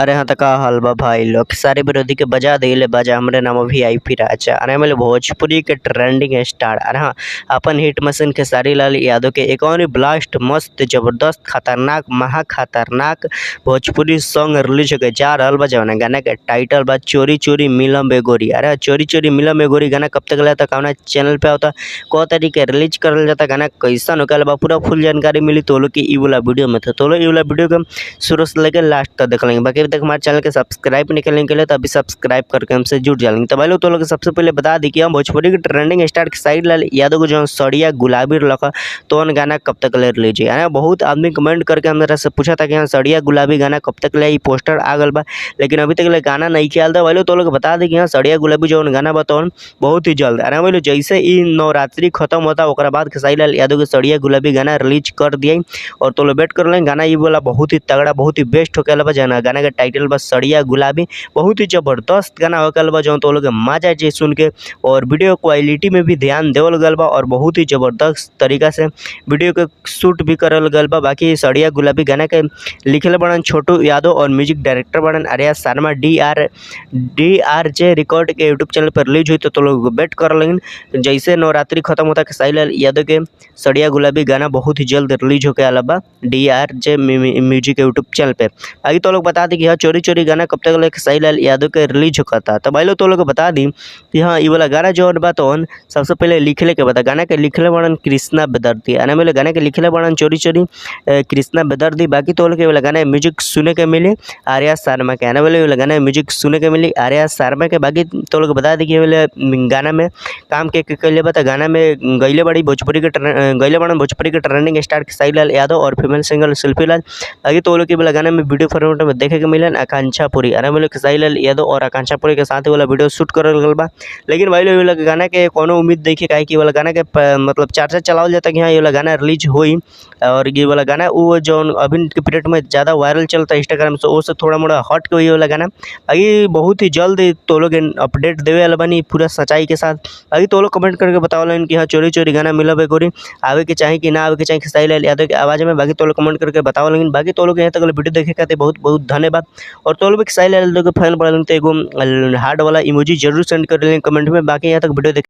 अरे हाँ, तो का हाल बा भाई लोग। सारे विरोधी के बजा दिले बाजा, हमरे नाम वीआईपी राजा। अरे मेरे भोजपुरी के ट्रेंडिंग स्टार, अरे हाँ, अपन हिट मशीन खेसारी लाल यादव के एक और ब्लास्ट मस्त जबरदस्त खतरनाक महा खतरनाक भोजपुरी सॉन्ग रिलीज होके जा रहल बा। जौना गाना के टाइटल बा चोरी चोरी मिलम बेगोरी। अरे चोरी चोरी मिलम बेगोरी गाना कब तक ले तक कौना चैनल पे होता, को तरीके रिलीज करल जाता, गाना कैसा होकर बा, पूरा फुल जानकारी मिली तो लोग की ई वाला वीडियो में। तो लोग ई वाला वीडियो को शुरू से लेकर लास्ट तक देख लेंगे। बाकी अभी तक हमारे चैनल के सब्सक्राइब नहीं करने के लिए तो अभी सब्सक्राइब करके हमसे जुड़ जाएंगे। तो भाई लोग तो लोग सबसे पहले बता दी कि हम भोजपुरी के ट्रेंडिंग स्टार खेसारी लाल यादव को जो सड़िया गुलाबी रखा तो उन गाना कब तक ले लीजिए। यानी बहुत आदमी कमेंट करके हमारे से पूछा था कि हाँ सड़िया गुलाबी गाना कब तक ले, पोस्टर आ गल बा लेकिन अभी तक ले गाना नहीं किया था। भाई लोग तो लोग बता दी कि हाँ सड़िया गुलाबी जो गाना बा तो बहुत ही जल्द। अरे भाई लोग जैसे ही नवरात्रि खत्म होता ओकरा बाद खेसारी लाल यादव के सड़िया गुलाबी गाना रिलीज कर दिया और तो लोग वेट कर लें। गाना ये बोला बहुत ही तगड़ा बहुत ही बेस्ट होकर बा। जना गाना का टाइटल बा सड़िया गुलाबी, बहुत ही जबरदस्त गाना होकर बा जो तो लोग मजा जे सुन के। और वीडियो क्वालिटी में भी ध्यान देवल गल बा और बहुत ही जबरदस्त तरीका से वीडियो के शूट भी करल गल बा। बाकी सड़िया गुलाबी गाना के लिखल बड़न छोटू यादव और म्यूजिक डायरेक्टर बड़न आर्या शर्मा। DRJ रिकॉर्ड के यूट्यूब चैनल पर रिलीज हुई तो लोग वेट कर लेकिन जैसे नवरात्रि खत्म होता खेसारी लाल यादव के सड़िया गुलाबी गाना बहुत ही जल्द रिलीज होकर आला बा DRJ म्यूजिक यूट्यूब चैनल पे। आगे तो लोग बता दी कि हाँ चोरी चोरी गाना कब तक खेसारी लाल यादव के रिलीज होता था। तो भाई लोग तो लोग बता दी कि हाँ ये वाला गाना जो बा तो सबसे पहले लिखले के बता गाना के लिखले बड़न कृष्णा बेदर्दी। आने वाले गाना के लिखले बड़न चोरी चोरी कृष्णा बेदर्दी। बाकी तो लोग वाला गाना म्यूजिक सुने के मिले आर्या शर्मा के। आने वाले गाना म्यूजिक सुने के मिली आर्या शर्मा के। बाकी तो लोग बता दी कि वाले गाना में काम के कैले बता गाना में गईले बड़ी भोजपुरी के गईले बड़न भोजपुरी के ट्रेंडिंग स्टार खेसारी लाल यादव और फीमेल सिंगर शिल्पी लाल। बाकी तो लोग के वाला गाना में वीडियो फॉर्मेट में देखे के मिलन आकांक्षा पुरी। अरे मतलब खेसारी लाल यादव और आकांक्षा पुरी के साथ वाला वीडियो शूट करल गल बा। लेकिन भाई लोग वाला गाना के कोनो उम्मीद देखिए काहे कि वाला गाना के मतलब चर्चा चलावल जाता कि हाँ ये वाला गाना रिलीज हुई और ये वाला गाना वो जो अभी के पीरियड में ज़्यादा वायरल चलता है इंस्टाग्राम से, उससे थोड़ा मोड़ा हट के हुई वाला गाना। बाकी बहुत ही जल्द तो लोग अपडेट देवे वाला बनी पूरा सच्चाई के साथ। बाकी तो लोग कमेंट करके बताओ कि हाँ चोरी चोरी गाना मिला बेगोरी आवे के चाहे कि ना आवे के चाहे खेसारी लाल यादव के आवाज़ में। बाकी तो लोग कमेंट करके बताओ। लेकिन बाकी तो लोग यहाँ तक वीडियो देखे खाते बहुत बहुत धन्यवाद। और तो लोग खेसारी लाल यादव के फैन पड़ा तो एगो हार्ट वाला इमोजी जरूर सेंड कर लें कमेंट में। बाकी यहाँ तक वीडियो देख